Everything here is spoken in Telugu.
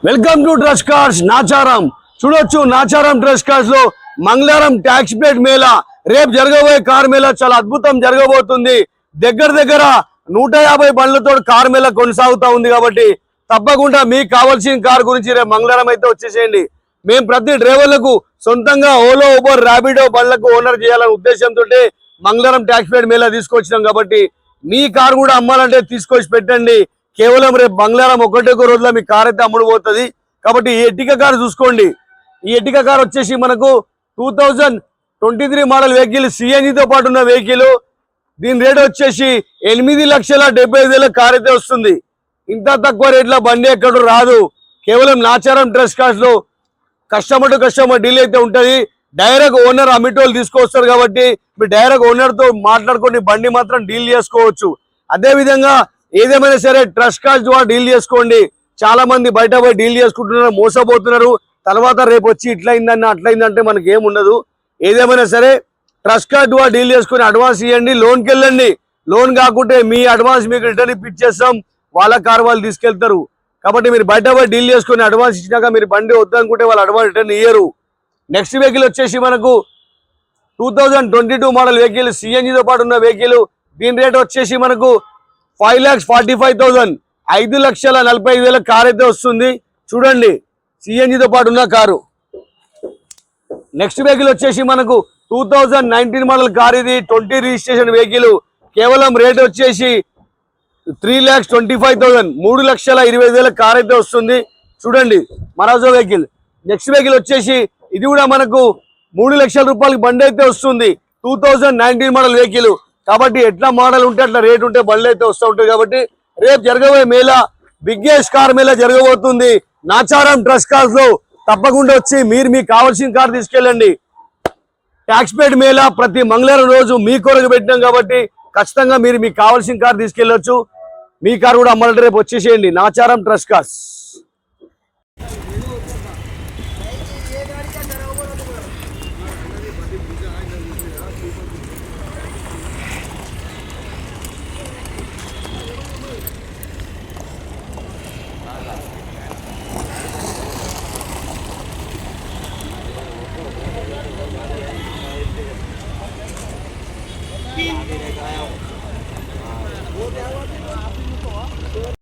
Welcome to dress cars Nacharam. చూడొచ్చు, నాచారం డ్రెస్ కార్స్ లో మంగళవారం ట్యాక్స్ ప్లేట్ మేళా, రేపు జరగబోయే కార్ మేళా చాలా అద్భుతం జరగబోతుంది. దగ్గర 150 బండ్లతో కార్ మేళా కొనసాగుతా ఉంది. కాబట్టి తప్పకుండా మీకు కావాల్సిన కార్ గురించి రేపు మంగళవారం అయితే వచ్చేసేయండి. మేము ప్రతి డ్రైవర్లకు సొంతంగా ఓలో, ఊబర్, ర్యాపిడో బండ్లకు ఓనర్ చేయాలనే ఉద్దేశంతో మంగళవారం ట్యాక్స్ ప్లేట్ మేళా తీసుకొచ్చినాం. కాబట్టి మీ కార్ కూడా అమ్మాలంటే తీసుకొచ్చి పెట్టండి. కేవలం రేపు మంగళవారం ఒకటే రోజులో మీ కార్ అయితే అమ్ముడు పోతుంది. కాబట్టి ఈ ఎర్టిగా కార్ చూసుకోండి. ఈ ఎర్టిగా కార్ వచ్చేసి మనకు 2023 మోడల్ వెహికల్, సిఎన్జితో పాటు ఉన్న వెహికల్. దీని రేట్ వచ్చేసి 8,75,000 కార్ అయితే వస్తుంది. ఇంత తక్కువ రేట్లో బండి ఎక్కడ రాదు. కేవలం నాచారం డ్రెస్ కార్స్ లో కస్టమర్ టు కస్టమర్ డీల్ అయితే ఉంటుంది. డైరెక్ట్ ఓనర్ అమ్మిటోళ్ళు తీసుకొస్తారు. కాబట్టి మీరు డైరెక్ట్ ఓనర్ తో మాట్లాడుకొని బండి మాత్రం డీల్ చేసుకోవచ్చు. అదే విధంగా ఏదేమైనా సరే ట్రస్ట్ కార్డ్ ద్వారా డీల్ చేసుకోండి. చాలా మంది బయట పోయి డీల్ చేసుకుంటున్నారు, మోసపోతున్నారు. తర్వాత రేపు వచ్చి ఇట్లయిందన్న అట్లయిందంటే మనకి ఏం ఉండదు. ఏదేమైనా సరే ట్రస్ట్ కార్డ్ ద్వారా డీల్ చేసుకుని అడ్వాన్స్ ఇవ్వండి, లోన్కి వెళ్ళండి. లోన్ కాకుంటే మీ అడ్వాన్స్ మీకు రిటర్న్ ఇప్పించేస్తాం, వాళ్ళ కార్ వాళ్ళు తీసుకెళ్తారు. కాబట్టి మీరు బయట పోయి డీల్ చేసుకుని అడ్వాన్స్ ఇచ్చినాక మీరు బండి వద్దనుకుంటే వాళ్ళు అడ్వాన్స్ రిటర్న్ ఇయ్యరు. నెక్స్ట్ వెహికల్ వచ్చేసి మనకు 2022 మోడల్ వెహికల్, సిఎన్జితో పాటు ఉన్న వెహికల్. దీని రేట్ వచ్చేసి మనకు 5,45,000, 5,45,000 కార్ అయితే వస్తుంది. చూడండి, సిఎన్జితో పాటు ఉన్న కారు. నెక్స్ట్ వెహికల్ వచ్చేసి మనకు 2019 మోడల్ కార్. ఇది 20 రిజిస్ట్రేషన్ వెహికల్. కేవలం రేట్ వచ్చేసి 3,25,000, 3,20,000 కార్ అయితే వస్తుంది. చూడండి, మరాజో వెహికల్. నెక్స్ట్ వెహికల్ వచ్చేసి ఇది కూడా మనకు 3 లక్షల రూపాయలకి బండి అయితే వస్తుంది. 2019 మోడల్ వెహికల్. కాబట్టి ఎట్లా మోడల్ ఉంటే అట్లా రేట్ ఉంటే బండ్లు అయితే వస్తూ ఉంటాయి. కాబట్టి రేపు జరగబోయే మేళా బిగ్గెస్ట్ కార్ మేళా జరగబోతుంది నాచారం డ్రెస్ కార్స్ లో. తప్పకుండా వచ్చి మీరు మీకు కావాల్సిన కార్ తీసుకెళ్ళండి. ట్యాక్స్ ప్లేట్ మేళా ప్రతి మంగళవారం రోజు మీ కొరకు పెట్టినాం. కాబట్టి ఖచ్చితంగా మీరు మీకు కావాల్సిన కార్ తీసుకెళ్ళొచ్చు. మీ కార్ కూడా అమ్మాలంటే రేపు వచ్చేసేయండి నాచారం డ్రెస్ కార్స్.